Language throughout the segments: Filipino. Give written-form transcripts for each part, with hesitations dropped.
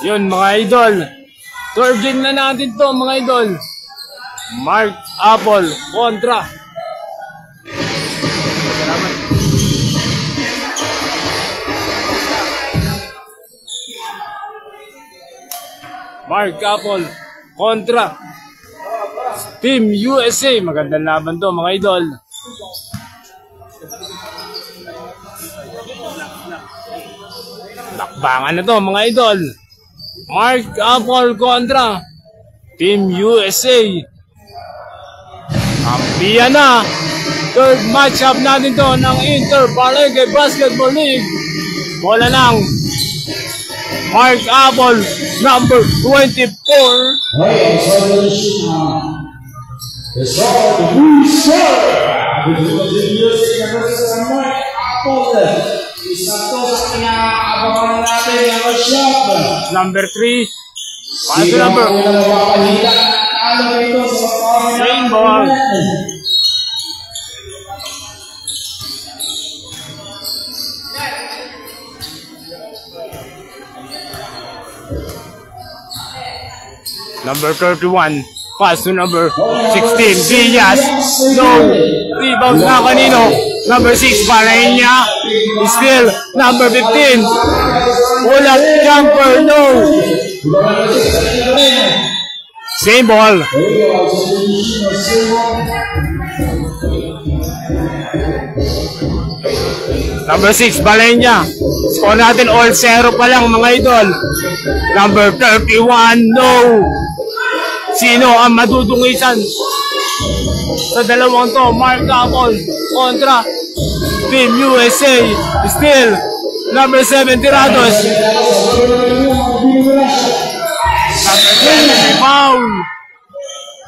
Yun mga idol. Third game na natin to mga idol. Mark Apple kontra. Salamat. Mark Apple kontra Team USA. Magandang laban to mga idol. Takbangan na to mga idol. Mark Apple kontra Team USA. Kampiyan na. Third matchup natin to ng Inter-Palenque Basketball League. Bola ng Mark Apple, number 24. Number 3. Paso number. Same ball. Number 31, pass to number 16, Villas, no, rebound na kanino, number 6, Palenya, still, number 15, pull-up jumper, no, same ball. Number 6, Palenya, score natin all 0 pa lang mga idol. Number 31, no. Sino ang madudungisan sa dalawang to? Mark Apple kontra Team USA. Still, number 7, Tirados. Number 7, foul.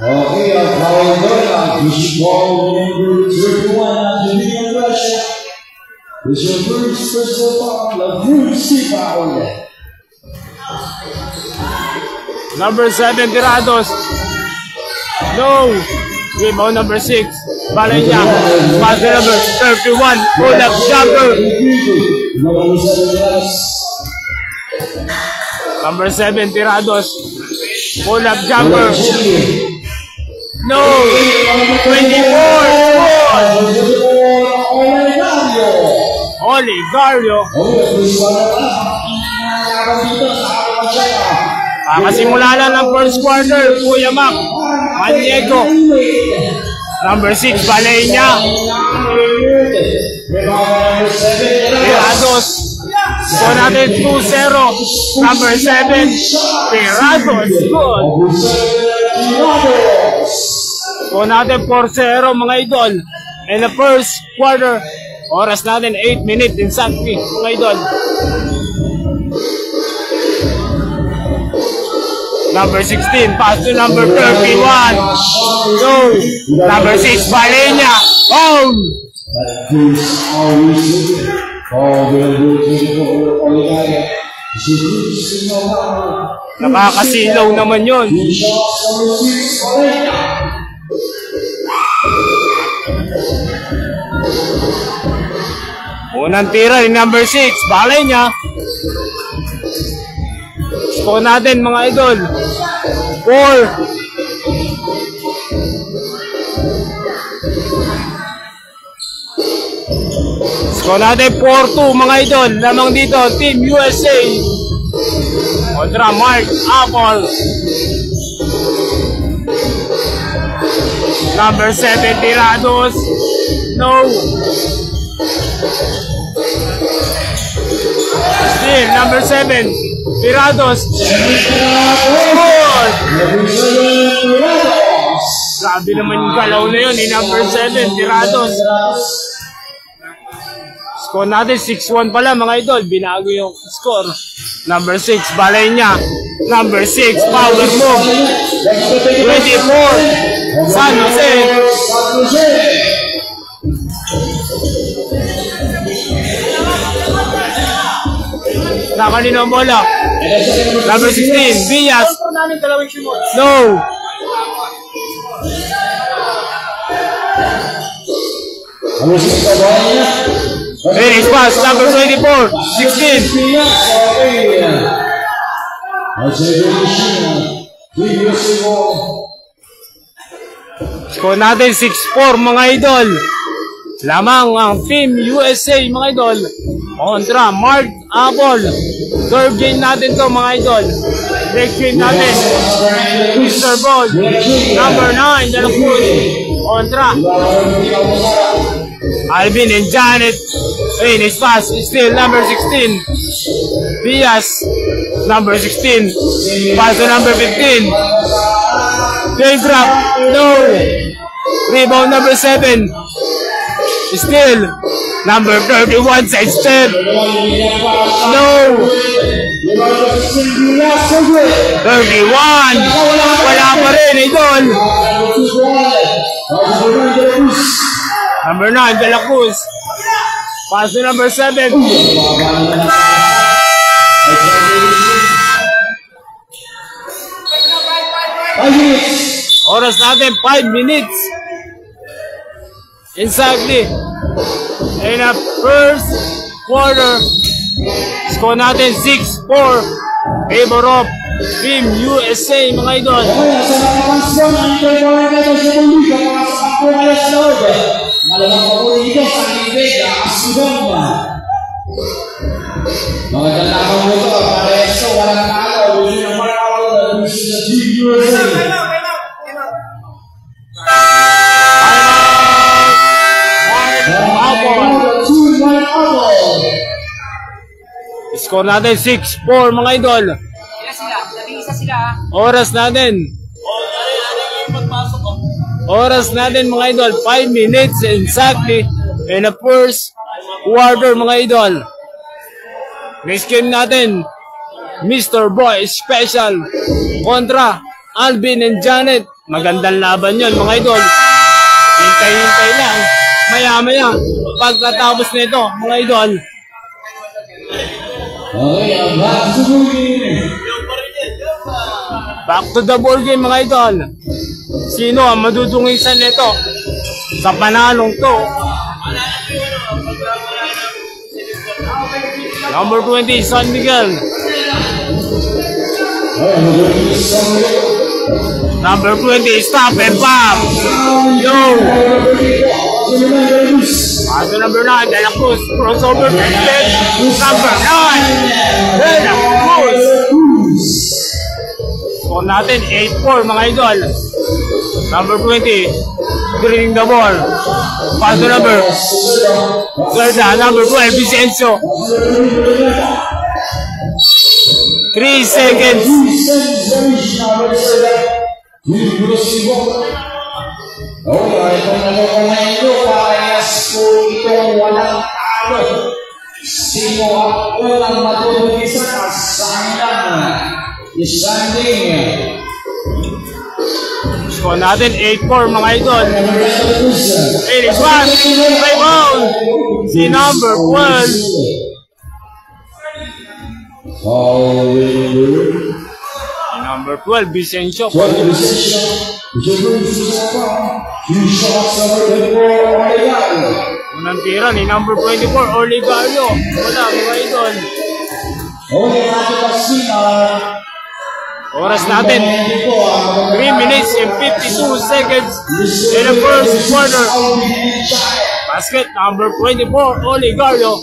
Okay, ang foul doon. This ball number 31, Julian Russia. This is your first personal foul of Bruce foul. Number 7, Tirados. No. Rebound number 6. Palenya. Pass to number 31. Pull up jumper. Number 7, Tirados. Pull up jumper. No. 24. Oligario. Kasimula lang ng first quarter, Kuya Mac, Maniego. Number 6, Palenya. Tirados. So natin 2-0. Number 7, Tirados. Good. So natin 4-0 mga idol. In the first quarter, oras natin 8 minutes in Sakti mga idol. Number 16, pass to number 31. No. Number 6, Palenya. Oh! Nakakasilaw naman yun. Unang tira ni number 6, Palenya. Score natin mga idol 4. Score natin 4-2 mga idol. Lamang dito Team USA kontra Mark Apple. Number 7, Tirados. No. Still number 7, Tirados. Grabe naman yung galaw na yun ni number 7, Tirados. Score natin 6-1 pala mga idol. Binago yung score. Number 6, Palenya. Number 6, power move. 24, San Jose. Nakanino ang bola. Number 16, Villas. No. Finish pass, number 24, 16. Score natin 6-4 mga idol. Lamang ang Team USA mga idol kontra Mark Apple. Third game natin to mga idol. Next game natin Mr. Ball number 9 De La Cruz kontra Alvin and Janet. Rain is fast, still number 16 Diaz number 16 pass to number 15. Game drop, no. Rebound number 7 still number 31 side step, no. 31 wala pa rin idol. Number 9 De La Cruz pass to number 7. Oras natin 5 minutes exactly in the first quarter. Score natin 6-4 favor of Team USA mga idol. Score natin 6-4 mga idol. Oras natin. Oras natin mga idol 5 minutes exactly in the first quarter mga idol. Next game natin Mr. Boy Special kontra Alvin and Janet. Magandang laban yun mga idol. Hintay-hintay lang. Maya-maya pagkatapos nito mga idol. Back to the ball game mga idol. Sino ang madudungisan nito sa panalong to? Number 20 San Miguel. Number 20 Stop and Pop. Yo. Paso number 9 De La Cruz crossover defense. Number 9 De La Cruz. Score natin 8-4 mga idol. Number 20 greening the ball. Paso number number 12 Vicencio. 3 seconds. Sino ang unang matutulisa sa standing? Score natin 8-4 mga idol. 81 rebound. Si number 12 number 12 Vicencio. Unang tira ni number 24 Oligario. Wala mga idol. Oras natin 3 minutes and 52 seconds in the first quarter. Basket number 24 Oligario.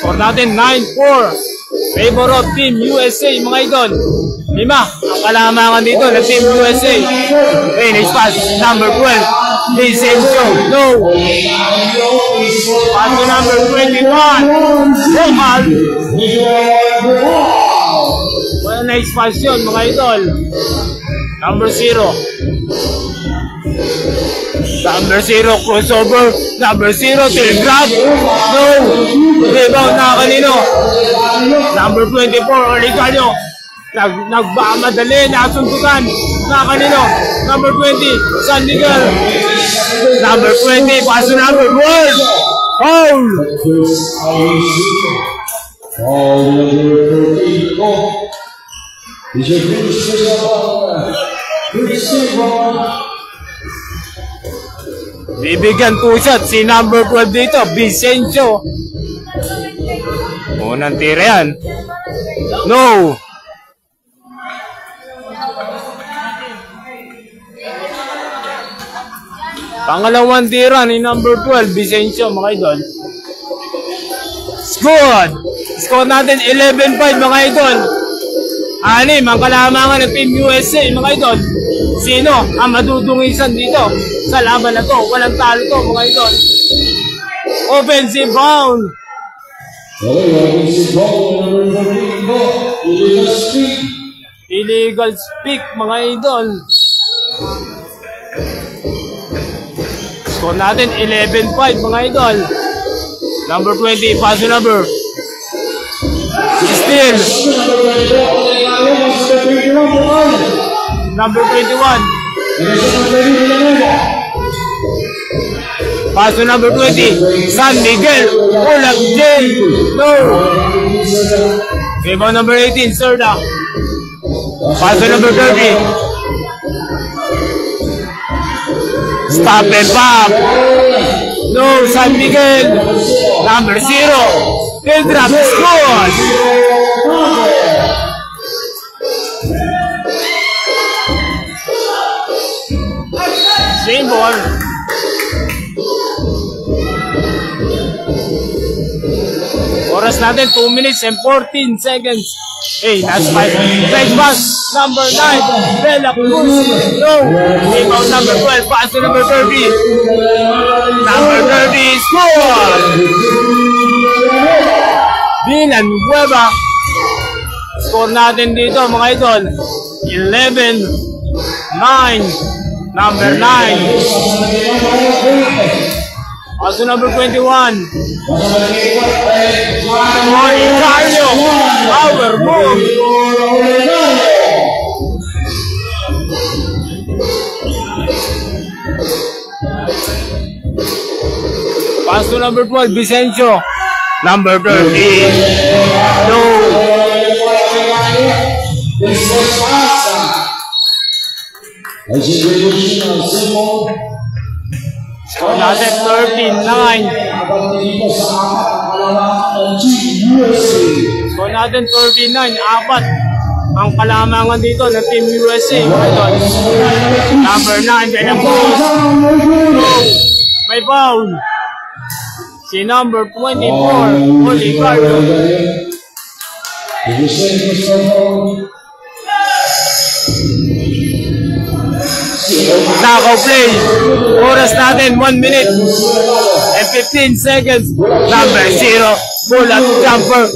Score natin 9-4 favor of Team USA mga idol. 5 ang kalamangan dito ng Team USA. Finish pass number 12 Vicencio, no. Pass to number 21 Romal. Well, na expansion mga idol. Number 0 crossover. Number 0 till drop, no. Rebound na kanino. Number 24 Oligario. Nagmamadali, nasuntukan na kanino. Number 20 San Miguel. Number 20 paso number 1 foul. Bibigyan 2 shot si number 12 dito, Vicencio. Unang tira yan, no. Pangalawang tira ni number 12, Vicencio, mga idol. Good! Score natin 11-5, mga idol. Anim, ang kalamangan ng Team USA, mga idol. Sino ang madudungisan dito sa laban na to? Walang talo to, mga idol. Offensive foul. Illegal speak, mga idol. Score natin 11-5, mga idol. Number 20, pass number. Still. Number 21. Pass number 20. San Miguel. Ulag J. No. Rebound number 18, Serda. Pass number 30. Stop and pop. No, San Miguel. Number 0. He'll drop the scores. Same ball. Oras natin 2 minutes and 14 seconds. Hey, that's 5. Next pass, number 9. Bella Cruz. No. Rebound number 12. Pass to number 30. Number 30 score. Villanueva. Score natin dito, mga idol. 11-9. Number 9. Also number 21. Carlo. Power move. Pass to number 12, Vicencio. Number 30. No. Score natin 39. Score natin 39. Apat ang kalamangan dito ng Team USA. Number 9, Bella Cruz. No. May foul. Si number 24, Oli Carlo. Knockout play. Oras natin 1 minute and 15 seconds. Number 0, pull-up jumper.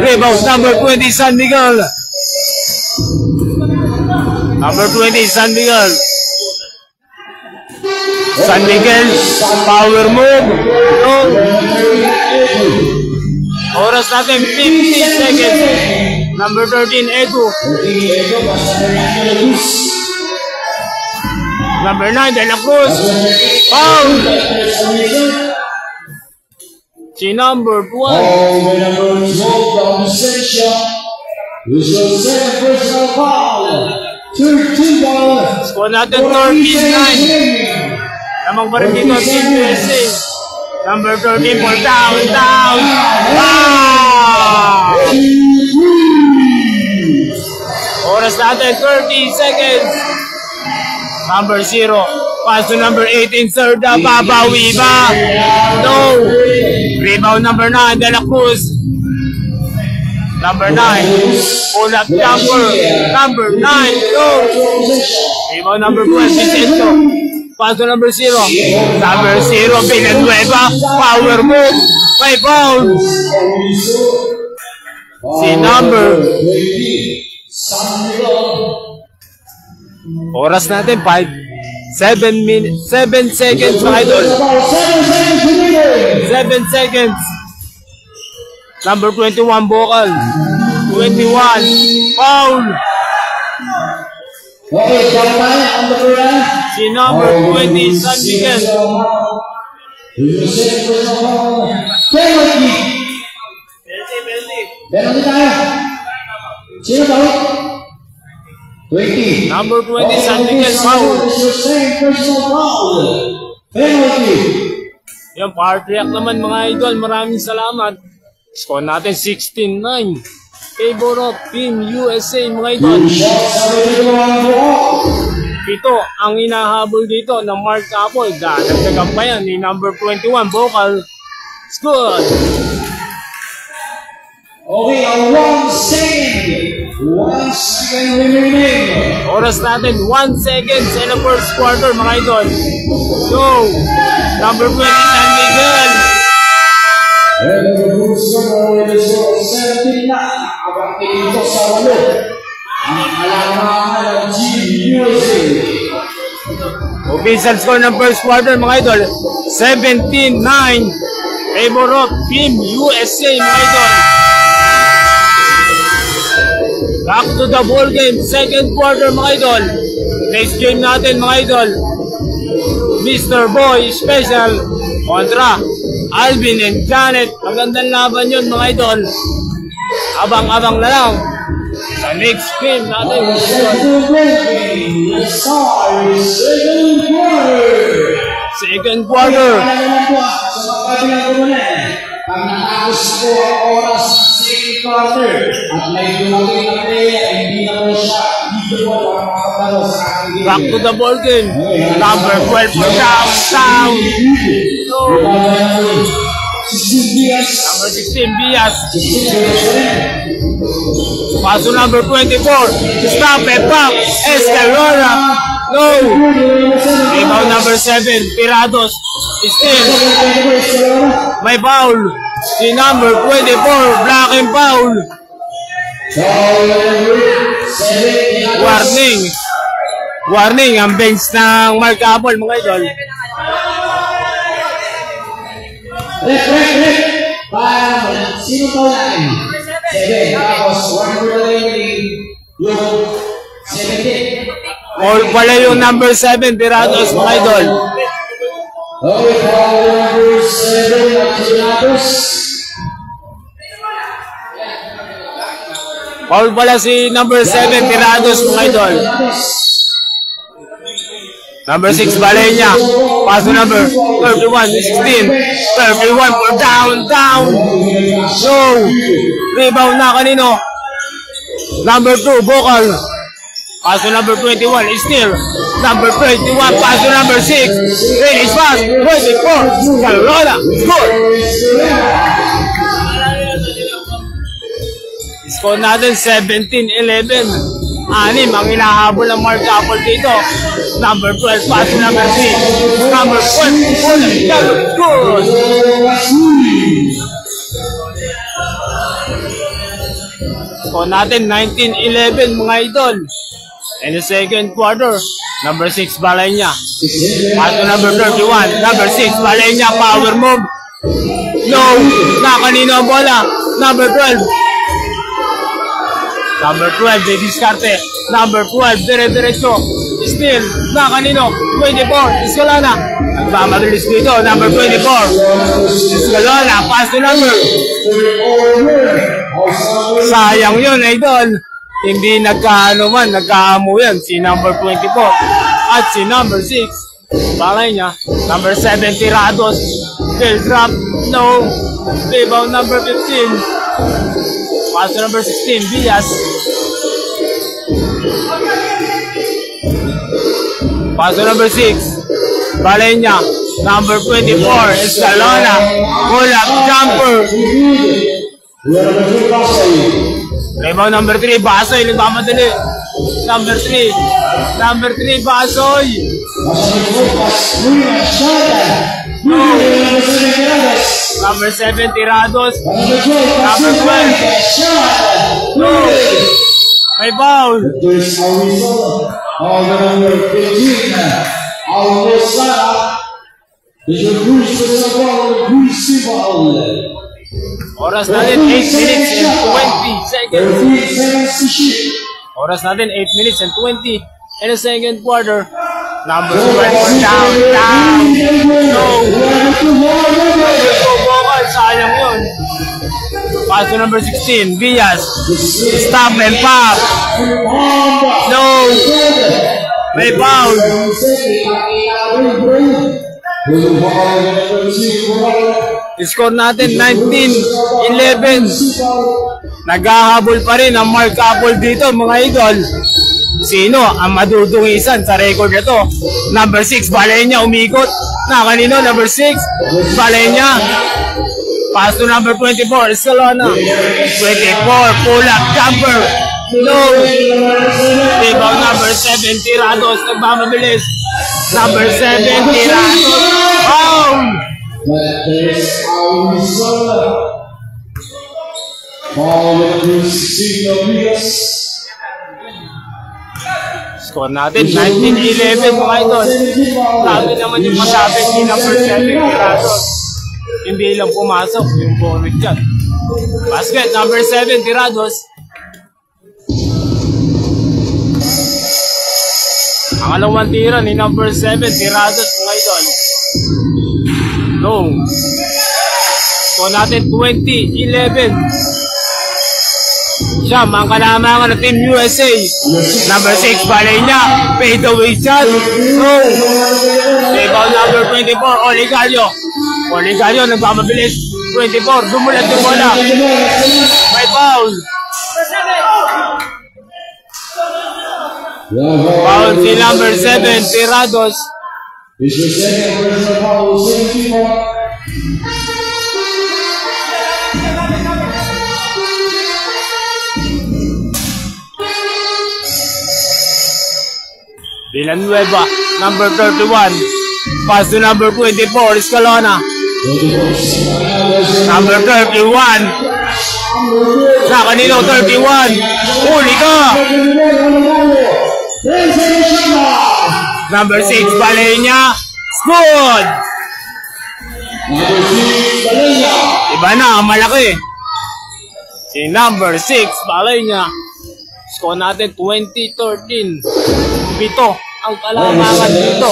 Rebound number 20, San Miguel. Number 20, San Miguel. San Miguel, power move. No. Oras natin 15 seconds. Number 13, Edu. Number 9, De La Cruz. Foul. Si number 12. Score natin 13-9. Namang pa rin dito, Team USA. Number 13 for down. Wow! Oras natin 30 seconds. Number 0. Pass to number 18, Serda. Babawi ba? No. Rebound number 9, De La Cruz. Number 9. Pull-up jumper. Number 9. No. Rebound number 12, Vicencio. Pass to number 0. Number 0, Villanueva. Power move. May foul. Si number. Oras natin 7 seconds, mga idol. 7 seconds. Number 21, Bokal. 21. Foul. Si number 20, San Miguel. Penalty tayo. Sino ba? 20. Number 20, San Miguel, foul. Penalty. Yung power react naman, mga idol. Maraming salamat. Score natin 16-9. Favor of Team USA, mga idol. Pito ang hinahabol dito ng Mark Apple. Dadagdagan pa yan ni number 21, Vocal. It's good. Okay, 1 second. 1 second remaining. Oras natin, 1 second sa the first quarter, mga idol. Go! Number 20, San Miguel. And the Bruce score is 17 na. Abang ito sa walo. Ang alamangan ng Team USA. Official score ng first quarter, mga idol, 17-9. Favor of Team USA, mga idol. Back to the ball game, second quarter, mga idol. Next game natin, mga idol, Mr. Boy Special kontra Alvin and Janet. Magandang laban yun, mga idol. Abang-abang na lang sa next game natin. Second quarter. Pag natapos po ang oras sa second quarter at may dumating na player, hindi na po siya dito po ang makapalo sa aking game. Back to the ball game. Number 12 for down. Number 16, Bias. Paso number 24. Stop and pop. Escalora. No. Rebound number 7. Pirados. Still. May foul. Si number 24. Black and foul. Warning. Warning ang bench ng Mark Apple, mga idol. Rep. Sino pa natin? 7. Tapos 1 for the remaining. Yung 17. All pala yung number 7, Pirados, mga idol. Okay, foul number 7 at Pirados. Foul pala si number 7, Pirados, mga idol. Number 6, Balenya. Paso number 31, 16. 31 for down. No. Rebound na kanino. Number 2, Vocal. Paso number 21, still. Number 21, paso number 6. Finish pass, 24. Carolina, score. Score natin, 17-11. Anim ang hinahabol ng Mark Apple dito. Number 12, paso number 3. Number 12, good. Score natin, 19-11, mga idol. In the second quarter, number 6, Balenya. Paso number 31. Number 6, Balenya, power move. No, na kanino ang bola. Number 12. Number 12, they diskarte. Number 12, dire-diretso. Still, na kanino. 24, Escalona. Nagmamabilis dito, number 24. Escalona, pass to number. Sayang yun, idol. Hindi nagkaamo yan. Si number 24 at si number 6. Balay niya. Number 7, Tirados. Still drop. No. Rebound number 15. Pass to number 16, Villas. Pass to number 6, Balenya. Number 24, Escalona. Pull up jumper. Rebound number 3, Basoy. Nagmamadali. Number 3, Basoy. No. Number 7, Tirados. Number 12. No. May foul. Number 15, Almosara. Is your Bruce Municipal. Oras natin 8 minutes and 20 seconds. Oras natin 8 minutes and 20 in the second quarter. Number 12 down. No. Sayang yun. Pass to number 16, Villas. Stop and pop. No. May foul. Score natin 19-11. Naghahabol pa rin ang Mark Apple dito, mga idol. Sino ang madudungisan sa record na to? Number 6, Balenya, umikot. Na kanino? Number 6, Balenya. Pass to number 24, Escalona. 24, pull-up jumper. No. Rebound number 7, Tirados. Nagmamabilis. Number 7, Tirados. Foul! Score natin, 19-11 mga idol. Sabi naman yung masabit ni number 7, Tirados. Hindi lang pumasok yung bonus dyan. Basket, number 7, Tirados. Ang alawang tira ni number 7, Tirados mga idol. No. Score natin, 20-11. Siyam, ang kalamangan ng Team USA. Number 6, Balenya. Fade away shot. No. Rebound number 24, Oligario. Oligario, nagpapabilis. 24, dumulat yung bola. May foul. Foul si number 7, Tirados. It's your second personal foul, 74. Villanueva, number 31. Pass to number 24, Escalona. Number 31. Sa kanino, 31. Huli ka. Number 6, Balenya. Good. Iba na, malaki. Si number 6, Balenya. Score natin 20-13. Pito ang kalamangan dito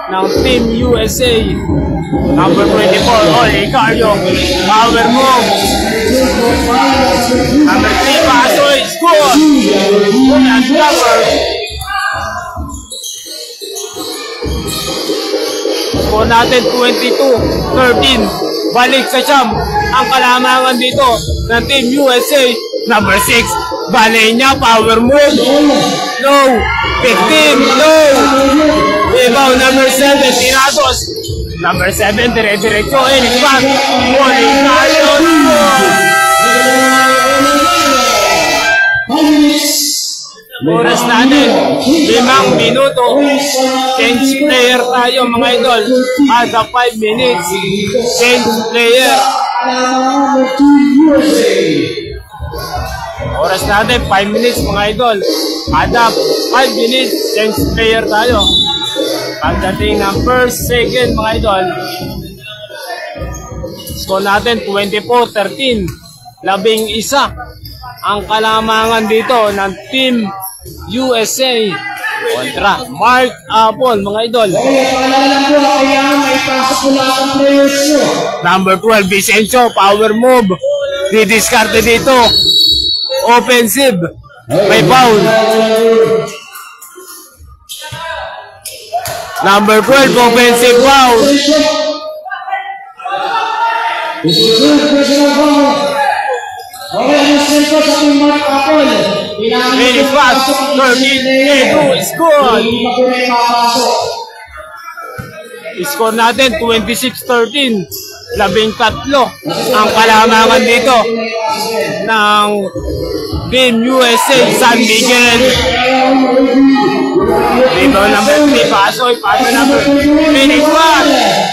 ng Team USA. Number 24, Oligario. Power move. Number 3, Pasoy. Score. And cover. Score natin 22-13. Balik sa siyam ang kalamangan dito ng Team USA. Number 6, Balenya. Power move. No. 15. No. Rebound number 7, Tirados. Number 7, dire-diretso. Inispan. Oligario. Oras natin, 5 minuto. Change player tayo mga idol. Ada 5 minutes. Change player. Oras natin, 5 minutes mga idol. Ada 5 minutes. Change player tayo. Pagdating ng first, second mga idol. Score natin, 24-13. 11 ang kalamangan dito ng Team USA kontra Mark Apple mga idol. Number 12, Vicencio. Power move. Didiskarte dito. Offensive. May foul. Number 12, offensive foul. Mini pass, 13-2, score. Score natin, 26-13. 13 ang kalamangan dito ng Team USA San Miguel. Dito number 3, Pasoy. Pasoy number 3, mini pass.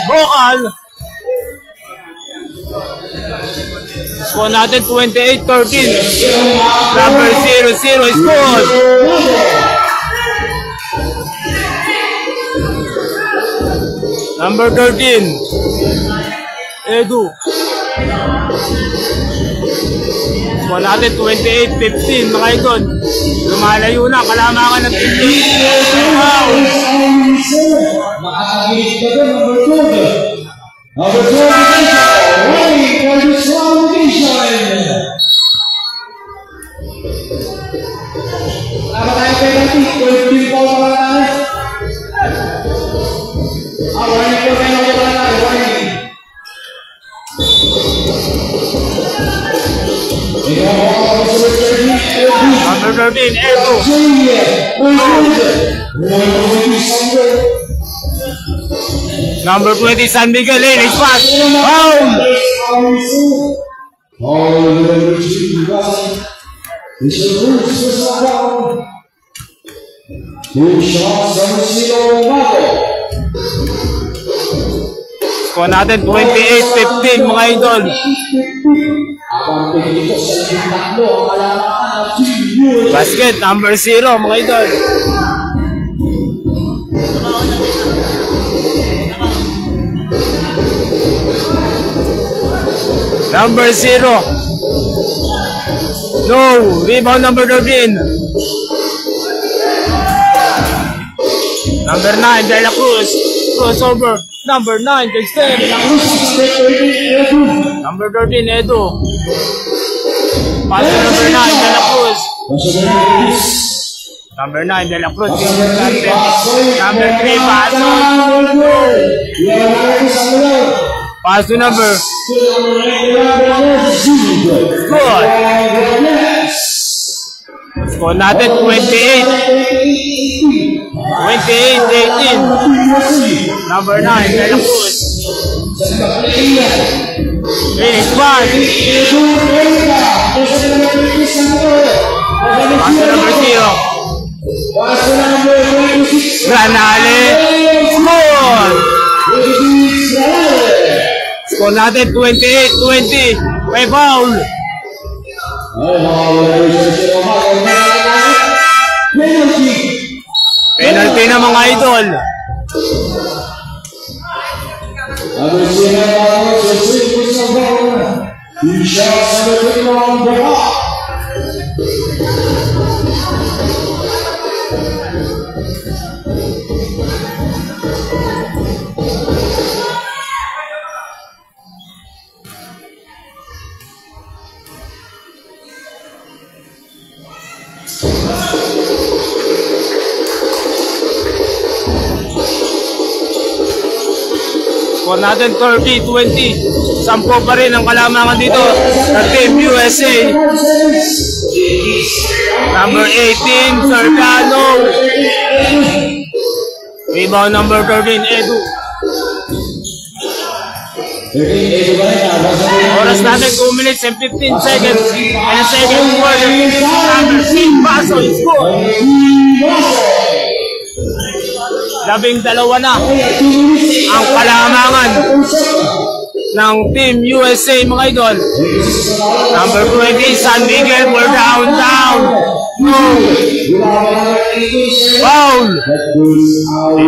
Bokal. Score natin 28-13. Number 0-0 score. Number 13, Edu. Score natin 28-15 mga idol. Lumalayo na, kalamangan ng team. Wow! Makakabilis ka doon, number 2. Number 2, waiting for the celebration. Apa tayo penalty? 12 ball para tayo. Warning po penalty para tayo. Warning. Number 13, Edo. Number 20, San Miguel, Enix pass. Foul! Score natin 28-15 mga idol. Basket number 0 mga idol. Number 0. No. Rebound number 13. Number 9, De La Cruz. Crossover. Number 9, Dexter. Number 13, Edo. Pass to number 9, De La Cruz. Number 9, De La Cruz. Number 3, Paso. Pass to number. Good. Score natin 28-18. Number 9, De La Cruz. Finish pass. Pass to number 0. Granale. Good. Score natin 28-20. May foul. Penalty na mga idol. Score natin 30-20. 10 pa rin ang kalamangan dito sa Team USA. Number 18, Sergano. Rebound number 13, Edu. Oras natin 2 minutes and 15 seconds. And a second quarter. Number 6, Paso is good. 12 na ang kalamangan ng Team USA mga idol. Number 20, San Miguel, we're down. No. Foul.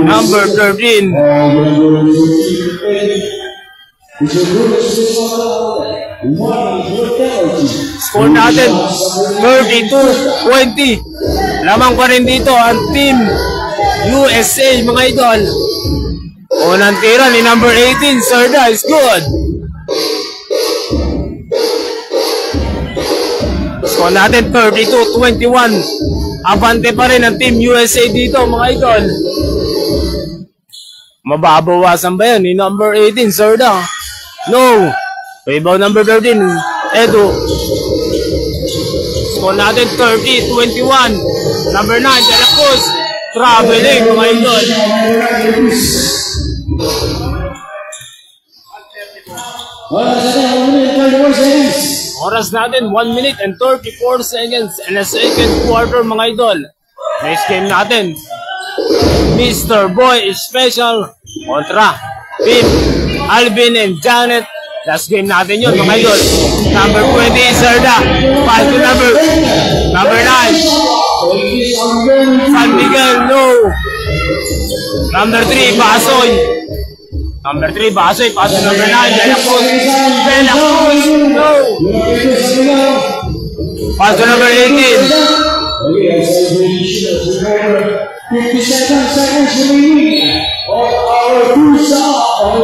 Number 13. Score natin 32-20. Lamang pa rin dito ang Team USA mga idol. Unang tira ni number 18, Serda is good. Score natin 32-21. Abante pa rin ang Team USA dito mga idol. Mababawasan ba yan ni number 18, Serda? No. Rebound number 13, Edu. Score natin 30-21. Number 9, De La Cruz. Traveling mga idol. Oras natin 1 minute and 34 seconds and a second quarter mga idol. Next game natin, Mr. Boy Special kontra Team Alvin and Janet. Last game natin yun mga idol. Number 20, Serda. Pass to number 9. San Miguel, no. Number 3, Basoy. Number 3, Basoy. Pass to number 9, De La Cruz. No. Pass to number 18.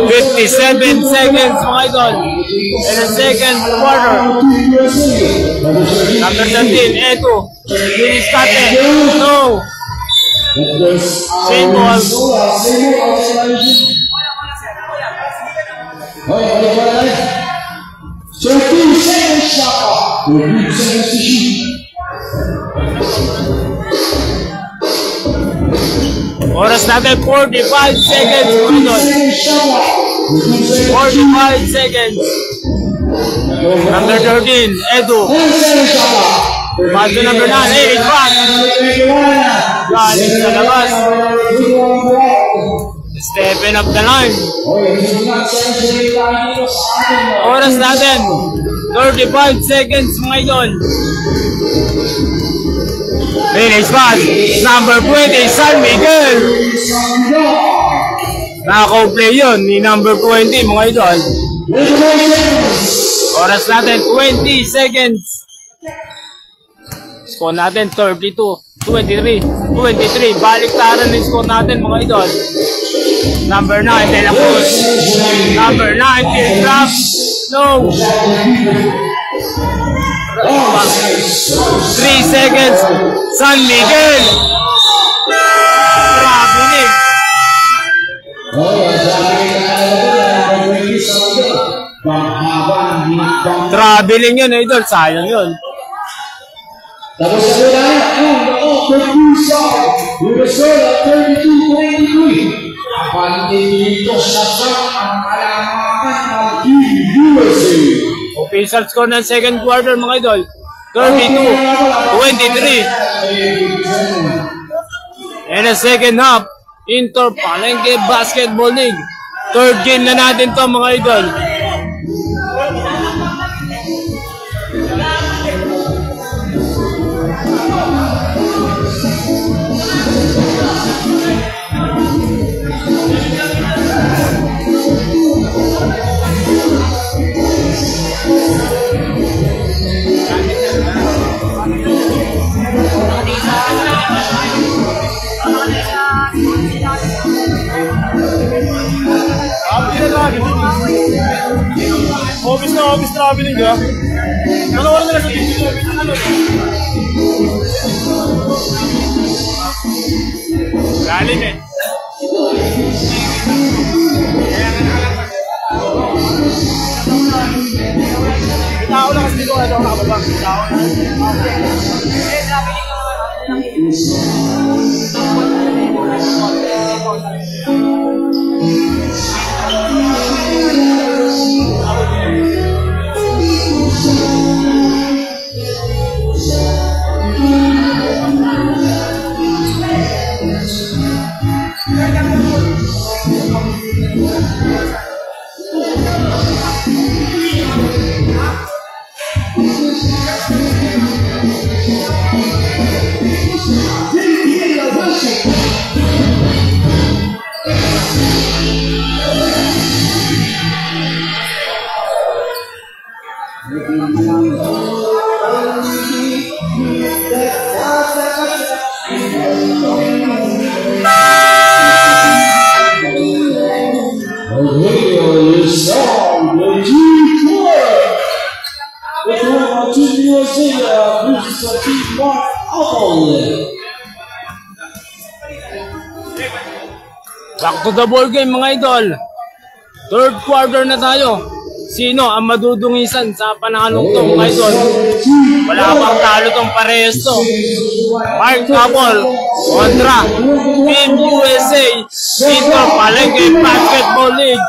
57 seconds mga idol in the second quarter. Number 13, Eto. Finish Kate. No. Same ball. 13 seconds shot. Oras natin 45 seconds. 45 seconds. Number 13, Edu. Paso number 9, hey, back. Galing sa labas. Stepping up the line. Oras natin 35 seconds mga idol. Finish pass. Number 20, San Miguel. Naka-play yun ni number 20 mga idol. Oras natin 20 seconds. Score natin 32, 23, 23. Baliktaran ng score natin mga idol. Number 9, De La Cruz. Number 9, Teardrop. No. 3 seconds. San Miguel. Traveling. Traveling yun, idol. Sayang yun. Tapos sa ulan, ang Perfusa, Minnesota 32-23. Abante dito sa ang kalamakan ng Team USA. Official score ng second quarter mga idol. 32-23. And a second half, Inter Palengke Basketball League. Third game na natin to mga idol. Office traveling ka? Ano wala nila sa video? Ano? Galing eh. Tao lang kasi dito. Ito ako nakababang. Tao. Back to the ball game mga idol. Third quarter na tayo. Sino ang madudungisan sa panalong to mga idol? Wala pang talo tong parehas to. Mark Couple kontra Team USA Inter Palengke Basketball League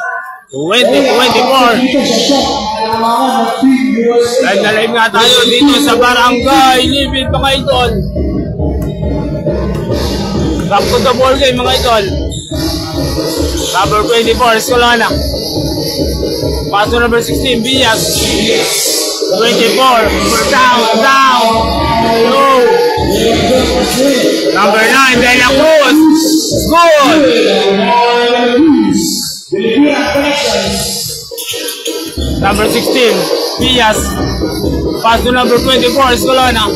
2024. Live na live nga tayo dito sa Barangay Libid mga idol. Back to the ball game mga idol. Number 24, Escolana. Paso number 16, Villas. 24, down. Low. Number 9, De La Cruz. Good. Number 16, Villas. Paso number 24, Escolana.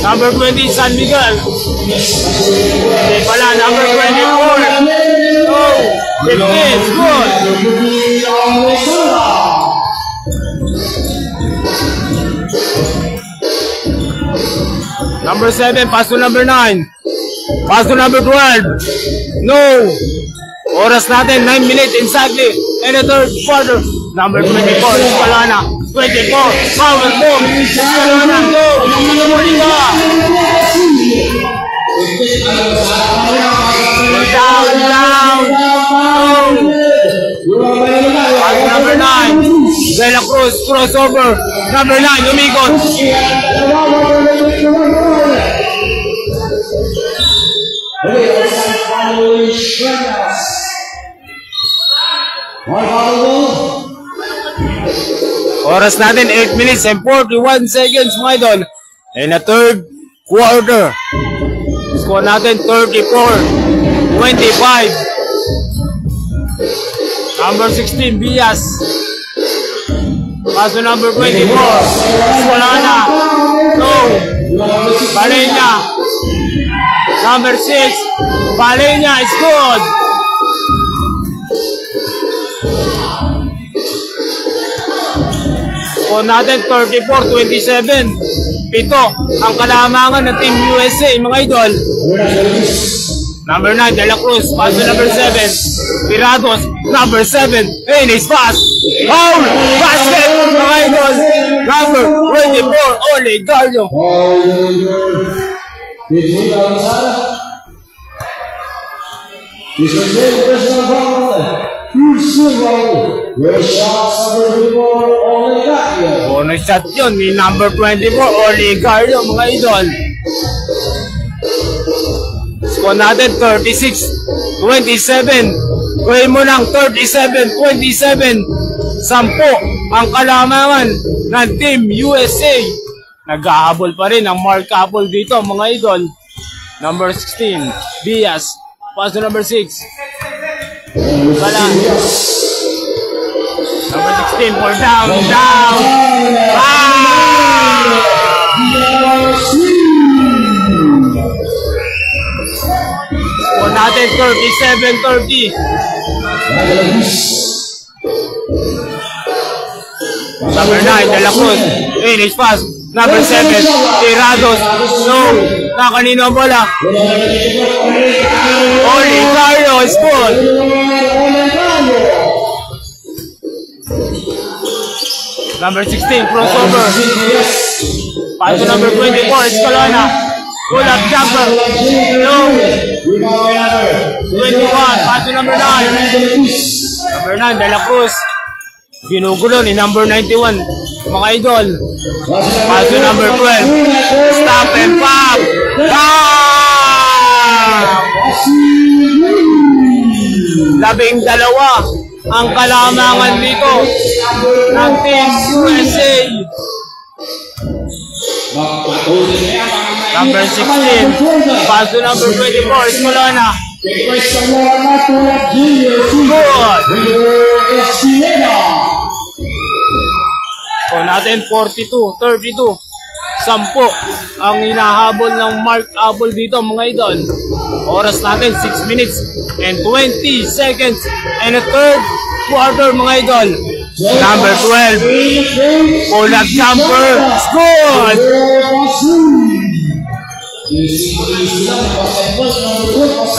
Number 20, San Miguel. Okay, pala, number 24. Oh, 15, good. Number 7, pass to number 9. Pass to number 12. No. Oras natin, 9 minutes exactly. And the third quarter. Number 24, Escolana. 24, power boom. Escolana, go. Down. Pass number 9. De La Cruz, crossover. Number 9, umikot. Oras natin 8 minutes and 41 seconds mga idol. In the third quarter. Score natin 34-25. Number 16, Bias. Paso number 24. Solana. No. Balenya. Number 6. Balenya is good. Score natin 34-27. Pito ang kalamangan ng Team USA mga idol. Number 9, De La Cruz. Paso number 7. Pirados. Number 7. Finish pass. Foul. Basket mga idol. Number 24, Olegario. Bonus shot yun ni number 24, Olegario mga idol. Score natin 36-27. Gawin mo ng 37-27. 10 ang kalamangan ng Team USA. Nag-ahabol pa rin ang Mark Apple dito mga idol. Number 16, Bias. Paso number 6. Wala. Number 16 for down. Score natin 37-30. Number 9, De La Cruz. Finish pass. Number 7, Tirados. No. Kanino ang bola? Olegario is good. Number 16, crossover. Paso number 24, Escalona. Pull up jumper. No. 21, paso number 9. Number 9, De La Cruz. Ginugulo ni number 91, mga idol. Paso number 12. Stop and pop. Labing dalawa ang kalamangan dito ng Team USA. Number 16. Paso number 24, Escalona. Good. So natin 42-32. 10 ang hinahabol ng Mark Apple dito mga idol. Oras natin 6 minutes and 20 seconds and a third quarter mga idol. Number 12, pull-up jumper, scored!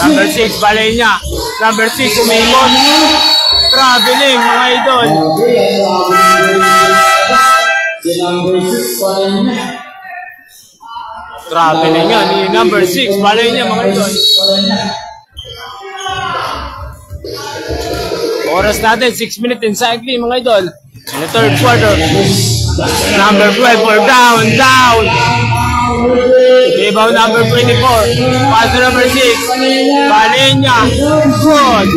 Number 6, Balenya. Number 6, umikot. Traveling mga idol. Traveling yan ni number 6, Balenya mga idol. Oras natin 6 minutes and cycling mga idol. In the third quarter. Number 12 for down. Rebound number 24. Pass to number 6. Balenya. Good.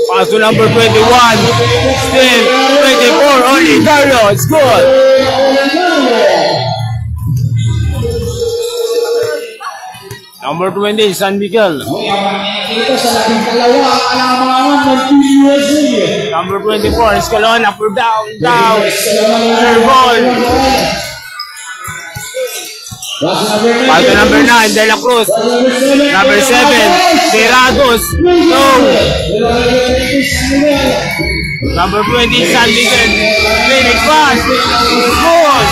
Pass to number 21. Still 24. Olegario. It's good. Number 20, San Miguel. Number 24, Escalona for down. Third ball. Pass to number 9, De La Cruz. Number 7, Tirados. No. Number 20, San Miguel. Phoenix pass. Good.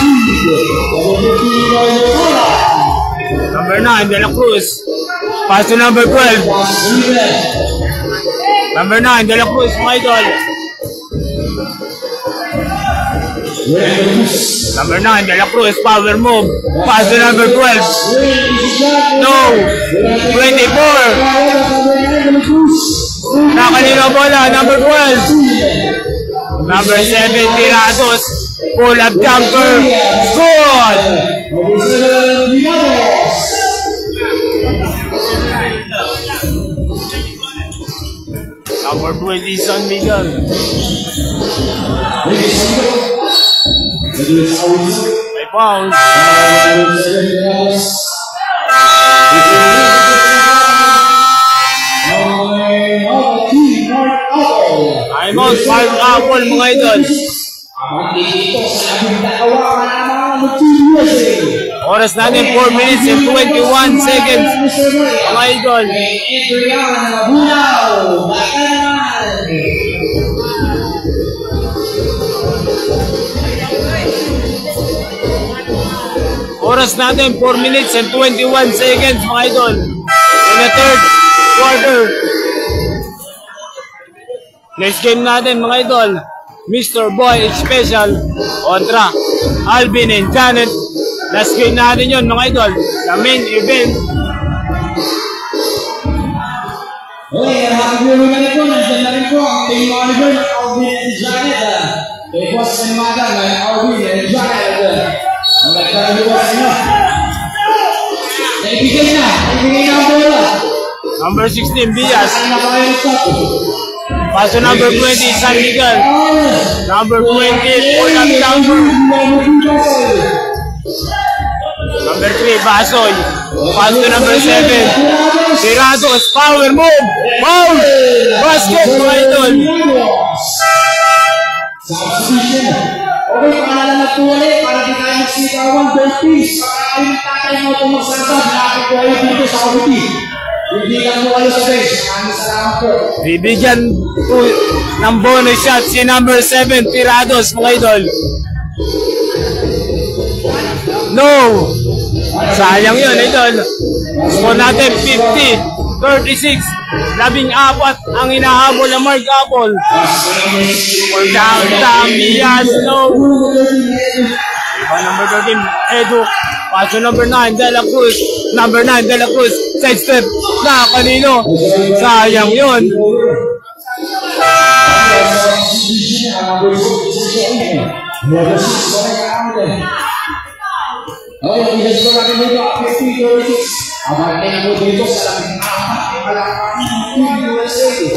Number 9, De La Cruz. Pass to number 12. Number 9, De La Cruz, mga idol. Number 9, De La Cruz, power move. Pass to number 12. No. 24. Nakanino bola, number 12. Number 7, Tirados. Pull up jumper. Good. Number 20, San Miguel. May pounds. I'm on 5 apple mga idol. Oras natin 4 minutes and 21 seconds mga idol. Oras natin 4 minutes and 21 seconds mga idol. In the third quarter. Next game natin mga idol. Mr. Boy Special kontra Alvin and Janet. Last game natin yun mga idol. The main event. Okay, happy birthday po. Nandiyan na rin po ang Team Oliver, Alvin and Janet. Kay Boss and Madam, Alvin and Janet. Ang nagkakaluwa sa inyo. Ibigay na ang bola. Number 16, Bias. Paso number 20, San Miguel. Number 20, Pulang Jumper. Number 3, Basoy. Paso number 7, Tirados. Power move. Foul. Basket, mga idol. Substitution. Okay, pangalan na po ulit para di tayo magsikawan. Don't please. Pagkakain ng tatay mo itong magsasab. Nakakit ko kayo dito sa committee. Bibigyan mo kayo sa bench. Maraming salamat po. Bibigyan po ng bonus shot si number 7, Tirados, mga idol. No! Sayang yun, idol. Score natin 50-36. 14 ang hinahabol ng Mark Apple. For down, Bias, no! Number 13, Edu. Paso number 9, De La Cruz. Number 9, De La Cruz. Side step. Na kanino. Sayang yun.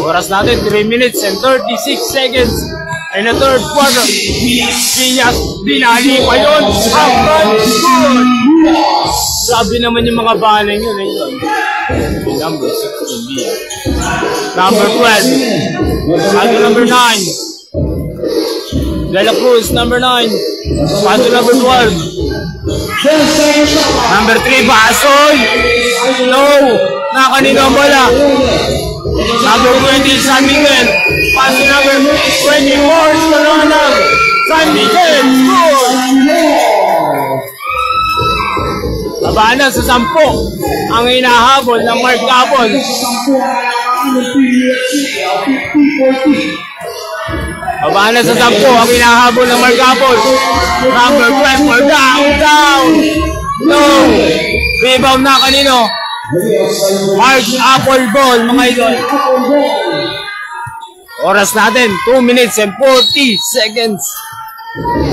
Oras natin 3 minutes and 36 seconds. In the third quarter, Bias, binali pa yun. Sabi naman yung mga baling yun. Number 16, Bias. Number 12. Paso number 9. De La Cruz, number 9. Paso number 12. Number 3, Basoy. No. Nakanino ang bola. Number 20, San Miguel. Paso number 24, Corona. San Miguel. Score. Baba na sa 10 ang hinahabol ng Mark Apple. Baba na sa 10 ang hinahabol ng Mark Apple. Number 12 for down. No. Rebound na kanino. Mark Apple ball, mga idol. Oras natin, 2 minutes and 40 seconds.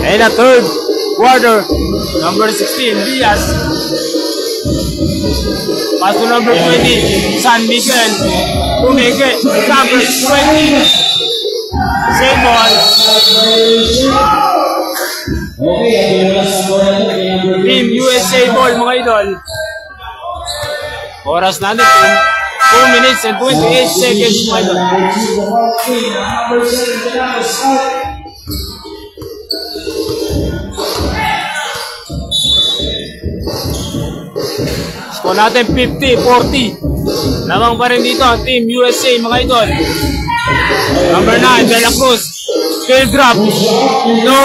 And a third quarter. Number 16, Bias. Pass to number 20, San Miguel. Tumigil, number 20. Same ball. Team USA ball, mga idol. Oras natin, 2 minutes and 28 seconds, mga idol. Score natin 50-40. Lamang pa rin dito ang Team USA, mga idol. Number 9, De La Cruz. Skill drop. No.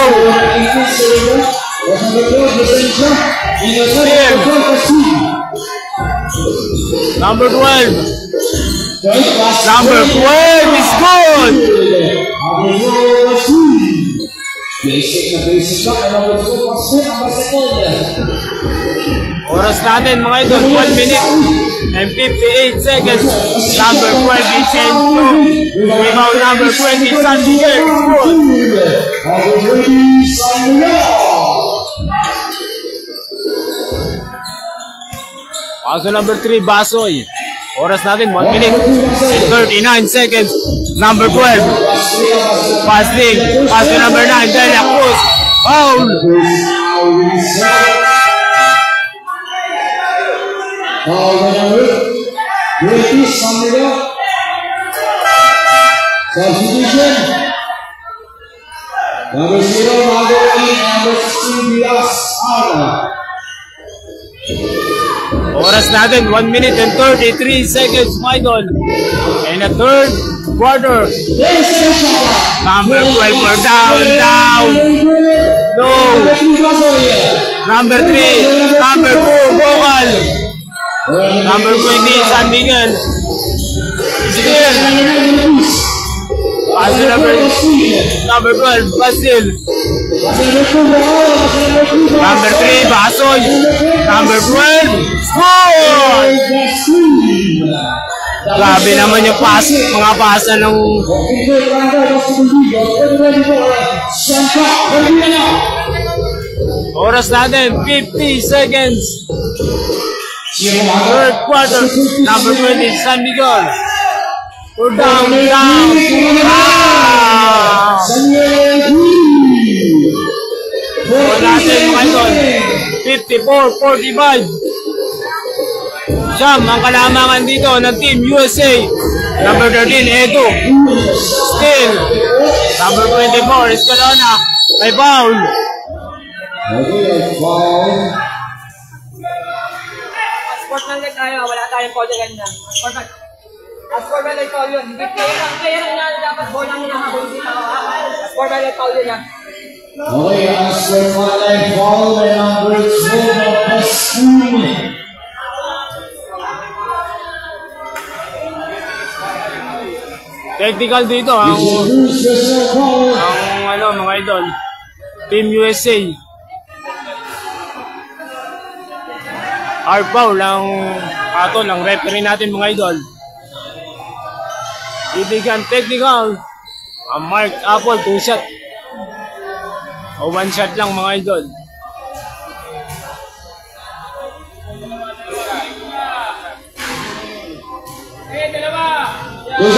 Steal. Number 12. Number 12 is good. Oras natin mga idol, 1 minute and 58 seconds. Number 20, Chen Fu. Rebound number 20, San Miguel. Paso number 3, Basoy. Oras natin, 1 minute and 39 seconds. Number 12, passing. Paso number 9, De La Cruz. Foul! British San Miguel. Substitution. Number 0, Mago in. Number 16, Diaz Arna. Oras natin, 1 minute and 33 seconds, my idol. In the third quarter. Number 12 for down. No. Number 3, number 4, Bocal. Number 20, San Miguel. Still. Paso number 12, Basil. Number 3, Basoy. Number 12, score! Grabe naman yung pass, mga pasa ng... Oras natin, 50 seconds. Third quarter, number 20, San Miguel. We're down. Oras natin mga idol, 54-45. Siyam, ang kalamangan dito ng Team USA. Number 13, Edo. Still. Number 24, Escalona. May foul. Sport na lang tayo, wala tayong polo ganyan. Sport na lang foul yun. Hindi player na dapat bola mo na habol dito. Sport na lang foul yun yan. Okay, as for one-line foul by number 12, Pascual. Technical dito ang mga idol. Team USA. Hard foul ang atol ang referee natin mga idol. Ibigyan technical ang Mark Apple 2 shot. O 1 shot lang mga idol. Two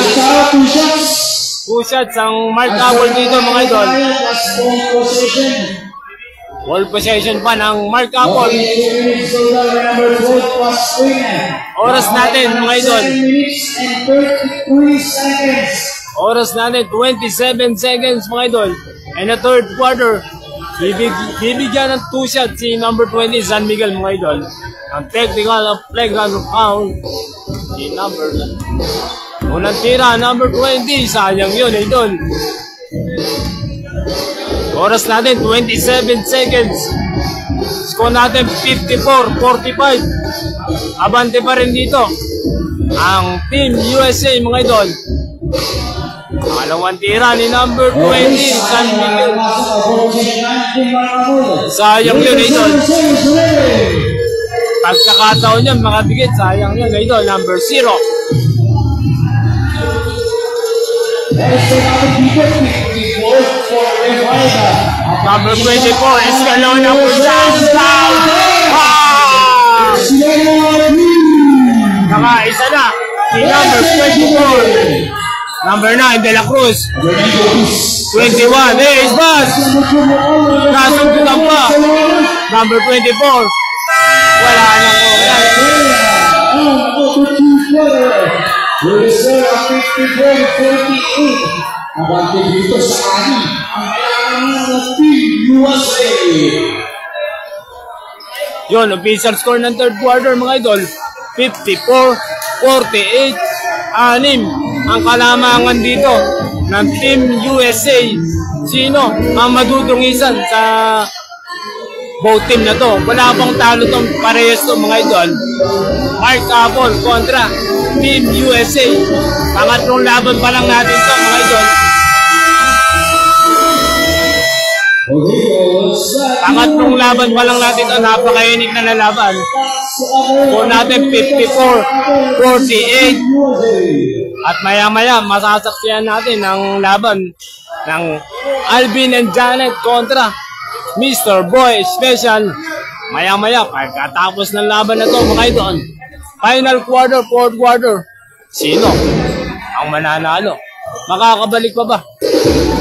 shots. 2 shots ang Mark Apple dito mga idol. Ball possession pa ng Mark Apple. Oras natin mga idol. Oras natin 27 seconds mga idol. And the third quarter, bibigyan ng 2 shots si number 20 San Miguel mga idol. Ang technical of playground foul si number unang tira, number 20. Sayang yun, idol. Oras natin, 27 seconds. Score natin, 54-45. Abante pa rin dito ang Team USA, mga idol. Pangalawang tira ni number 20, San Miguel. Sayang yun, idol. Pagkakataon niya, makadikit. Sayang yun, idol. Number 0. Number 24, Escalona for downtown. Naka-isa na si number 24. Number 9, De La Cruz. 21, is pass. Nasundutan pa. Number 24. Wala na po. Reserve 54-48. Abante dito sa ani ang kailangan ng Team USA. Yun, official score ng third quarter mga idol. 54-48. 6 ang kalamangan dito ng Team USA. Sino ang madudungisan sa both team na to? Wala pang talo tong parehas to mga idol. Mark Apple kontra Team USA. Pangatlong laban pa lang natin to mga idol. Pangatlong lalaban pa lang natin ito. Napaka-unique na lalaban. Score natin 54-48. At maya-maya, masasaksihan natin ang laban ng Alvin and Janet kontra Mr. Boy Special. Maya-maya, pagkatapos ng laban na ito, mga idol. Final quarter, fourth quarter. Sino ang mananalo? Makakabalik pa ba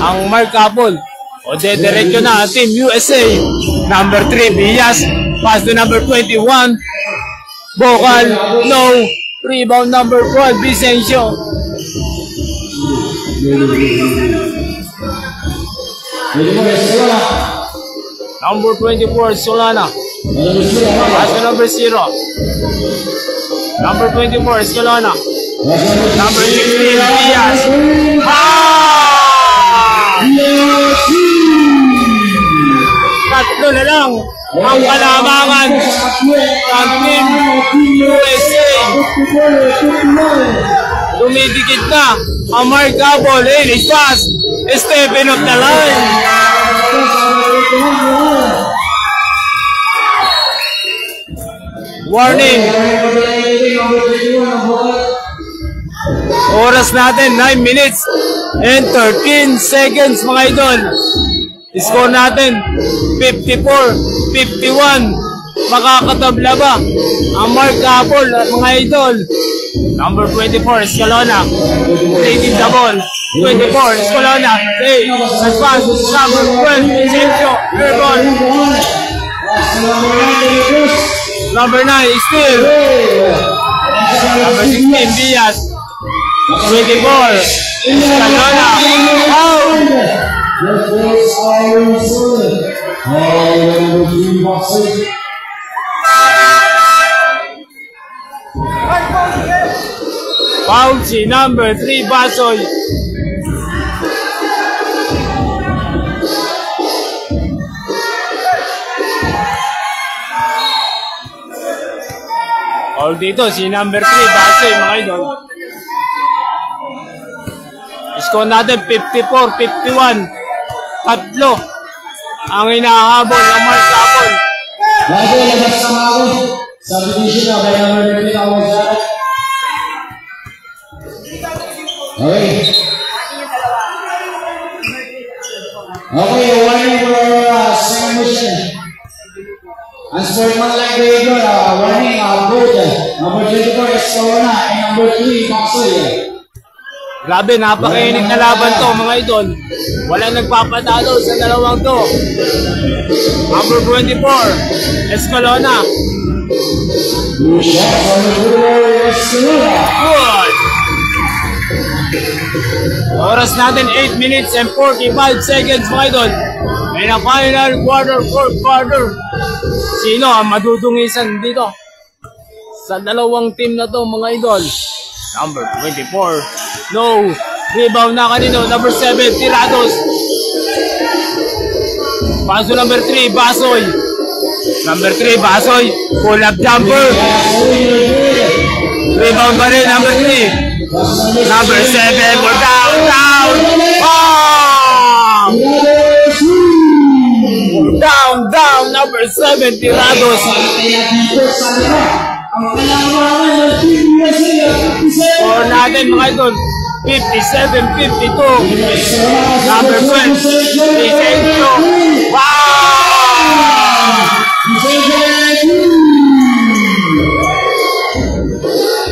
ang Mark Apple? O dediretso na Team USA. Number 3, Bias. Pass to number 21. Vocal, no. Rebound number 12, Vicencio. Number 24, Solana. Pass to number 0. Number 24, Solana. Number 16, Bias. Tatlo na lang ang kalamangan ng Team USA. Dumidikit na ang Mark Apple. English pass. Stepping up the line. Warning. Oras natin 9 minutes and 13 seconds, mga idol. Score natin 54-51. Makakatabla ba ang Mark Apple at mga idol? Number 24, Escalona. Taking the ball. 24, Escalona. Hey, advance. Number 12, Vicencio. Airball. Number 9, still. Number 16, Bias. 24, Escalona. Out. Foul si number 3, Basoy. Foul dito si number 3, Basoy, mga idol. Score natin 54-51. Tatlo ang hinahabol ng Mark Apple. Bago labas sa ako, subdivision na kaya naman yung tawag sa akin. Okay. Okay, warning for second mission. Unsportsmanlike behavior, warning, both. Number 24, Escalona, and number 3, Maxwell. Grabe, napakainig na laban to, mga idol. Walang nagpapatalo sa dalawang to. Number 24, Escalona. Good. Oras natin 8 minutes and 45 seconds, mga idol. May na final quarter, fourth quarter. Sino ang madudungisan dito sa dalawang team na to, mga idol? Number 24. No. Rebound na kanino. Number 7, Tirados. Paso number 3, Basoy. Number 3, Basoy. Pull-up jumper. Rebound pa rin, number 3. Number 7, we're down. Oh! Down. Number 7, Tirados. Score natin, mga idol. 57-52. Number 12, Vicencio. Wow!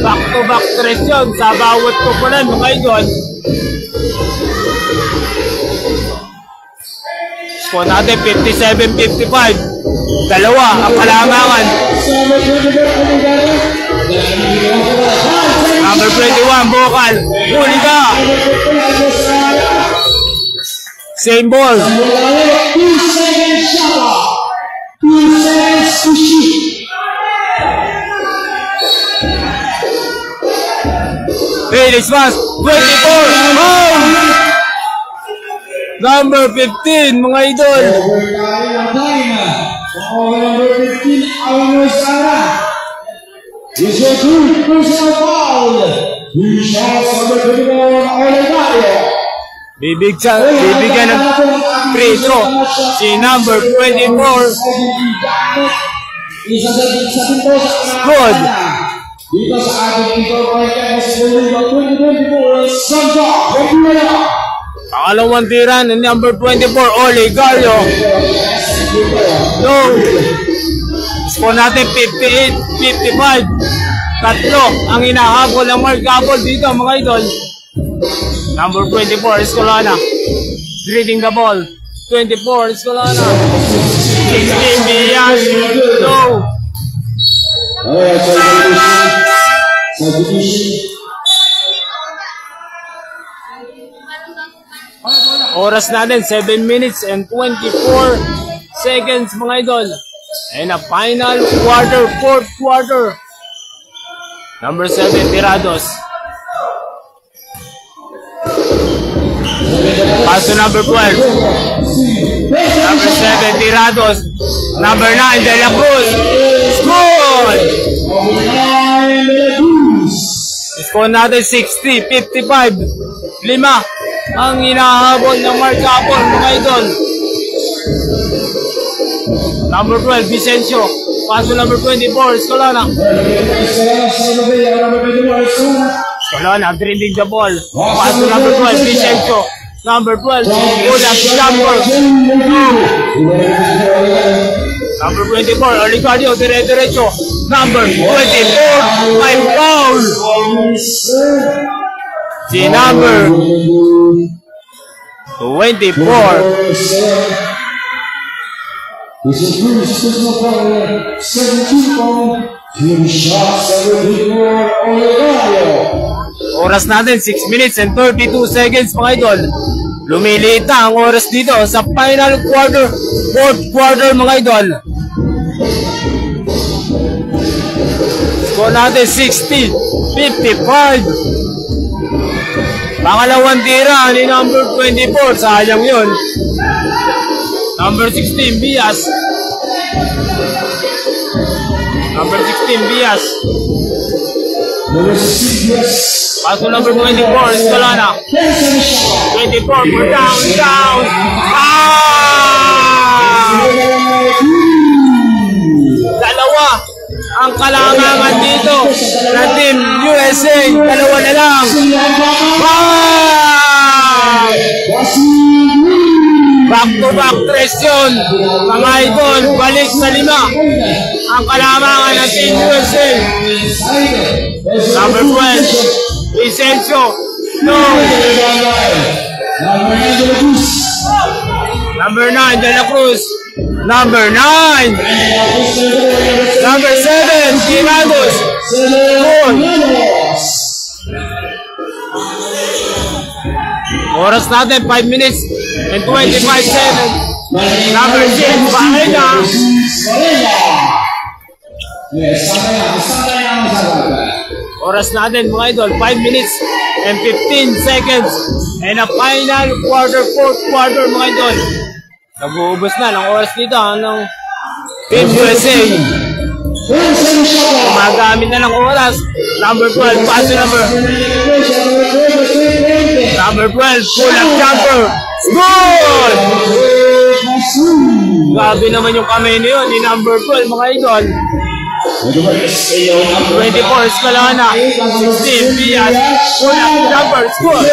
Back-to-back stress yun sa bawat kupunan, mga idol. Score natin 57-55. Dalawa ang kalamangan. Number 21, Vocal. Huli ka. Same ball. 2 seconds shot. 2 seconds to shoot. Felix Mas, 24. Oh! Number 15, mga idol. Number 15, Alvin Sara. Is a good personal foul. 2 shots, number 21, Olegario. Bibigyan ng free throw si number 24. Good. Dito sa ating incorporated sa 2024 Santa Cruz. Pangalawang tira ng number 24, Oligario. No. Score natin 58-55. Tatlo ang hinahabol ng markable dito mga idol. Number 24, Escolana. Reading the ball. 24, Escolana. 16, Bias. No. Oras natin, 7 minutes and 24 seconds mga idol. And a final quarter, fourth quarter. Number 7, Tirados. Pass to number 12. Number 7, Tirados. Number 9, De La Cruz. Score! Score natin 60-55. 5 ang hinahabol ng markable mga idol. Number 12, Vicencio. Pass to number 24, Escolana. Escolana, dribling the ball. Pass to number 12, Vicencio. Number 12, Ulam Jumper. Number 24, Oligario, dire-diretso. Number 24, by foul. Si number 24. This is Bruce, personal foul, 17 pound, 2 shots, 74, Oligario. Oras natin, 6 minutes and 32 seconds mga idol. Lumiliit na ang oras dito sa final quarter, fourth quarter mga idol. Score natin 60-55. Pangalawang tira ni number 24, sayang yun. Number 16, Bias. Number 16, Bias. Pass to number 24, Escolana. 24 for down. Dalawa ang kalamangan dito na Team USA. Dalawa na lang. Back-to-back presyon. Mga idol, balik sa 5. Ang kalamangan ng Team USA. Number 12, Vicencio. No. Number 9, De La Cruz. Number 9. Number 7, Tirados. Oras natin, 5 minutes and 25 seconds. Number 6, Bahena. Oras natin mga idol, 5 minutes and 15 seconds. And a final quarter, fourth quarter mga idol. Nag-uubos na ng oras dito ng Team USA. Magamit na ng oras. Number 12, pass to number 12, pull-up jumper. Good! Grabe naman yung kamay niyo ni number 12 mga idol. 24, Escolana. 16, Bias. Pull-up jumper. Score!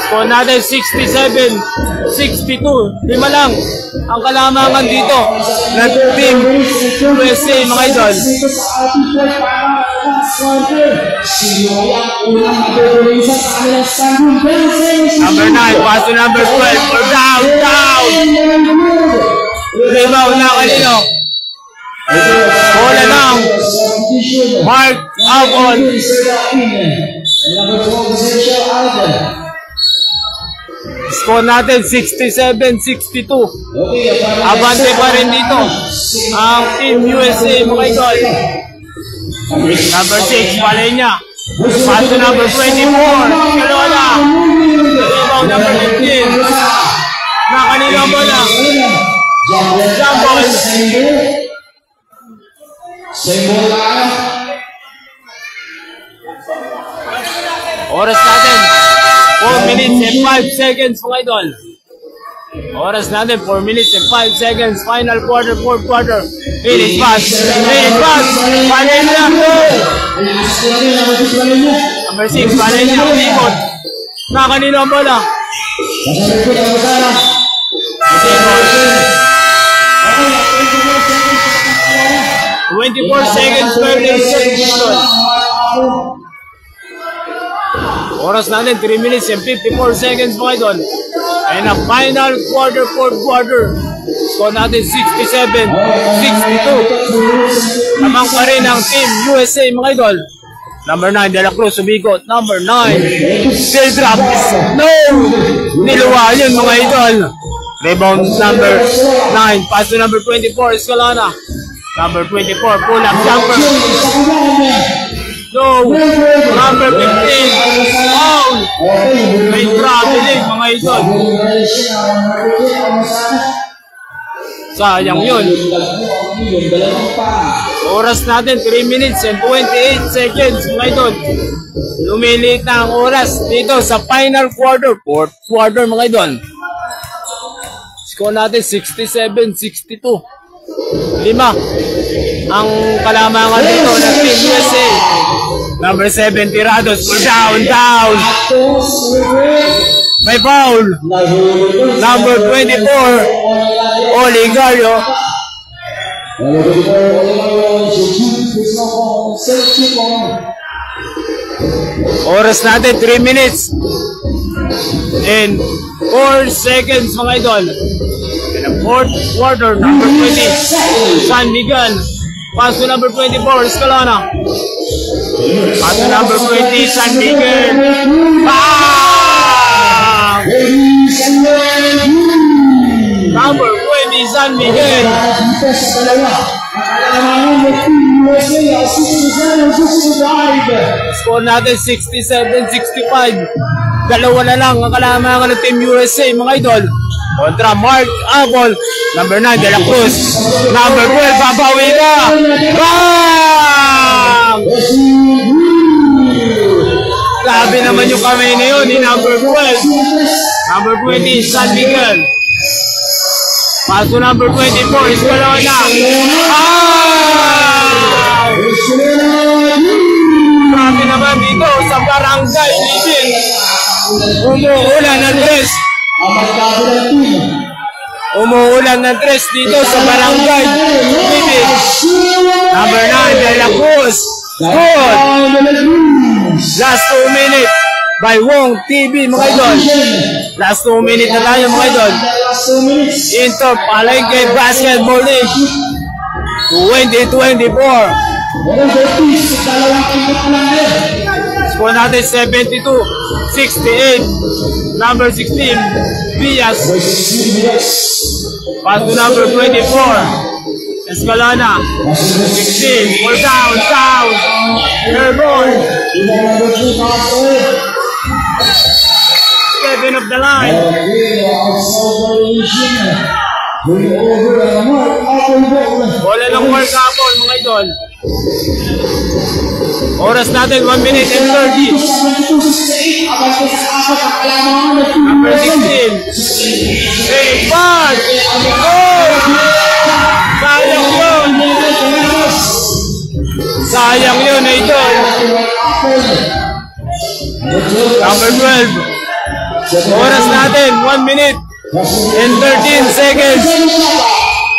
Score natin 67-62. 5 lang ang kalamangan dito ng Team USA mga idol. Number 9, pass to number 12 for down. Rebound na kanino. Bola lang. Mark Avon. Score natin 67-62. Abante pa rin dito ang Team USA mga idol. Number 6, Valenya. Pass to number 24, Escolana. Rebound number 15. Na kanina bola. Jump ball. Oras natin, 4 minutes and 5 seconds mga idol. Oras natin, 4 minutes and 5 seconds. Final quarter, fourth quarter. Minutes pass. Valenya. Number 6, Valenya. Ikot. Na kanino ang bola? 24 seconds, 12 seconds. Oras natin, 3 minutes and 54 seconds mga idol. And a final quarter, fourth quarter. Score natin 67-62. Namang pa rin ang Team USA mga idol. Number 9, De La Cruz, umikot. Number 9, still drop. No! Niluwa yun mga idol. Rebound number 9. Pass to number 24, Escalona. Number 24, pull-up jumper. No! Number 15, foul! May traveling mga idol. Sayang yun. Oras natin, 3 minutes and 28 seconds mga idol. Lumiliit na ang oras dito sa final quarter, fourth quarter mga idol. Score natin 67-62. 5 ang kalamangan dito ng Team USA. Number 7, Tirados. Down. May foul. Number 24, Oligario. Oras natin, 3 minutes and 4 seconds mga idol. In the fourth quarter, number 20, San Miguel. Pass to number 24, Escalona. Pass to number 20, San Miguel. Bang! Number 20, San Miguel. Score natin 67-65. Dalawa na lang ang kalamangan ng Team USA mga idol. Kontra Mark Apple. Number 9, De La Cruz. Number 12, babawi ka. Bang! Grabe naman yung kamay na yun ni number 12. Number 20, San Miguel. Pass to number 24, Escalona. Ah! Grabe naman dito sa Barangay Living. Umuulan ng tres. Umuulan ng tres dito sa Barangay Living. Number 9, De La Cruz. Good. Last 2 minutes by Wong TV mga idol. Last 2 minutes na tayo mga idol. Into Palengke Basketball League 2024. Score natin 72-68. Number 16, Villas. Pass to number 24, Escalona. 16, pull down. Airborne. Stepping up the line. Bola ng Mark Apple mga idol. Oras natin 1 minute and 30. Number 16. Hey, bad! Oh! Sayang yun, idol. Number 12. Oras natin 1 minute and 13 seconds.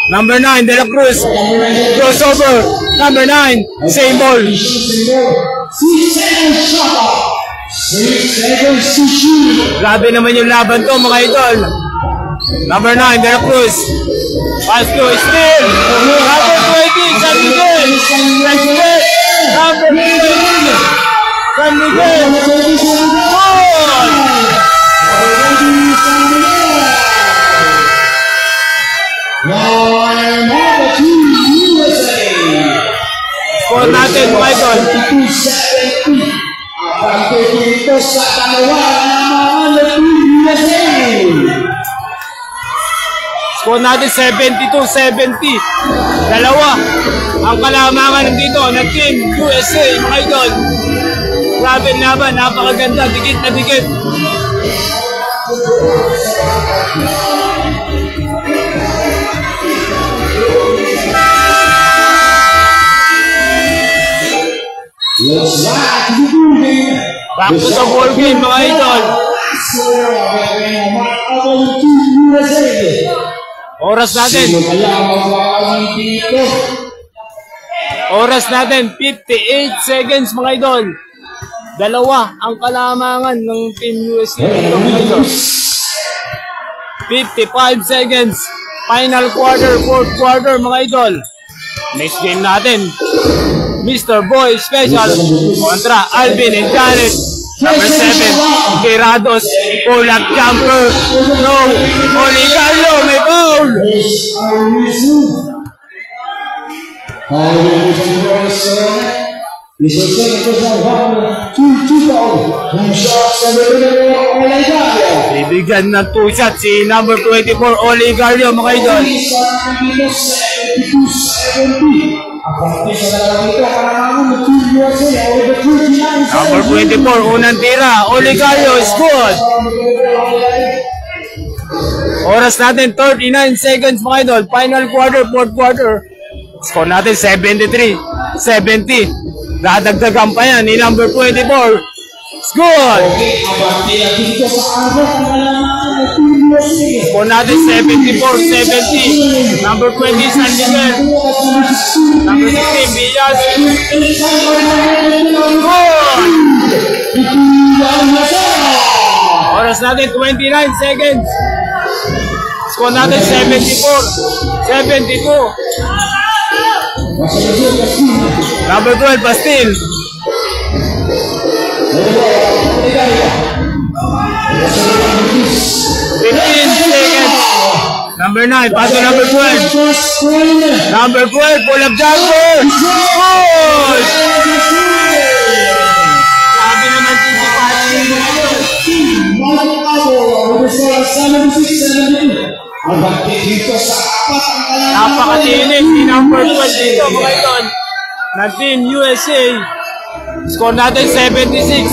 Number 9, De La Cruz. Crossover. Number 9, same ball. Grabe naman yung laban to mga idol. Number 9, De La Cruz. Pass to steal. Number 20, San Miguel. Number 15, San Miguel. Goal! Score natin mga idol. Score natin 72-70. Dalawa ang kalamangan dito ng Team USA mga idol. Grabe laban, napakaganda, dikit na dikit. Looks like the moving. Back to the ball game, mga idol. Oras natin. Oras natin, 58 seconds, mga idol. Dalawa ang kalamangan ng Team USA dito, mga idol. 55 seconds. Final quarter, fourth quarter, mga idol. Next game natin, Mr. Boy Special kontra Alvin and Janet. Number 7, Kirados, pull-up jumper. No, Oligarlo, may foul. Bibigyan ng 2 shots si number 24, Oligarlo, mga idol. Number 24, unang tira, Oligarlo is good. Oras natin, 39 seconds, mga idol. Final quarter, fourth quarter. Score natin, 73-70. Dadagdagan pa yan ni number 24. It's good! Score natin, 74-70. Number 20, San Miguel. Number 16, Villas. Good! Oras natin, 29 seconds. Score natin, 74-72. Number 12, Bastil. 15 seconds. Number 9, pass to number 12. Number 12, pull-up jumper. Good! Sabi naman si napakatinig si number 12 dito, mga idol, na Team USA. Score natin 76-72.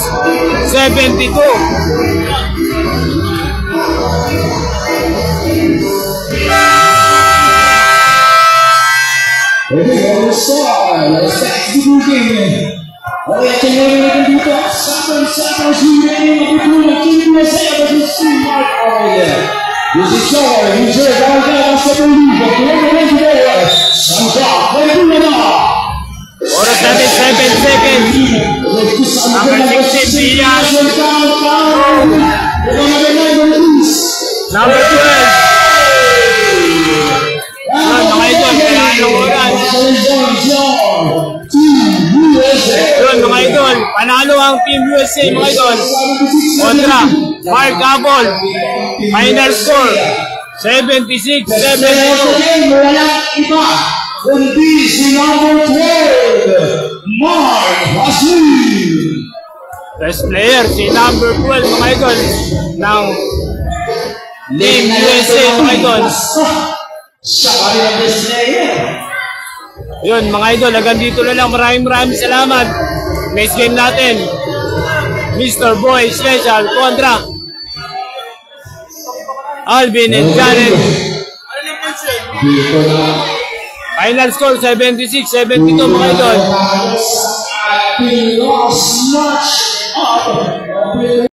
Oras natin 7 seconds. Number 16, Villas. Number 12. Yun, mga idol, kaya anong oras? Yun, mga idol, panalo ang Team USA, mga idol. Kontra, Mark Gabol. Final score, 76-72. Kundi si number 12, Mark Hasim. Best player, si number 12, mga idol, ng Team USA, mga idol. Siya pa rin ang best player. Yun, mga idol, hanggang dito na lang. Maraming salamat. Next game natin, Mr. Boy Special kontra Alvin and Janet. Final score, 76-72, mga idol.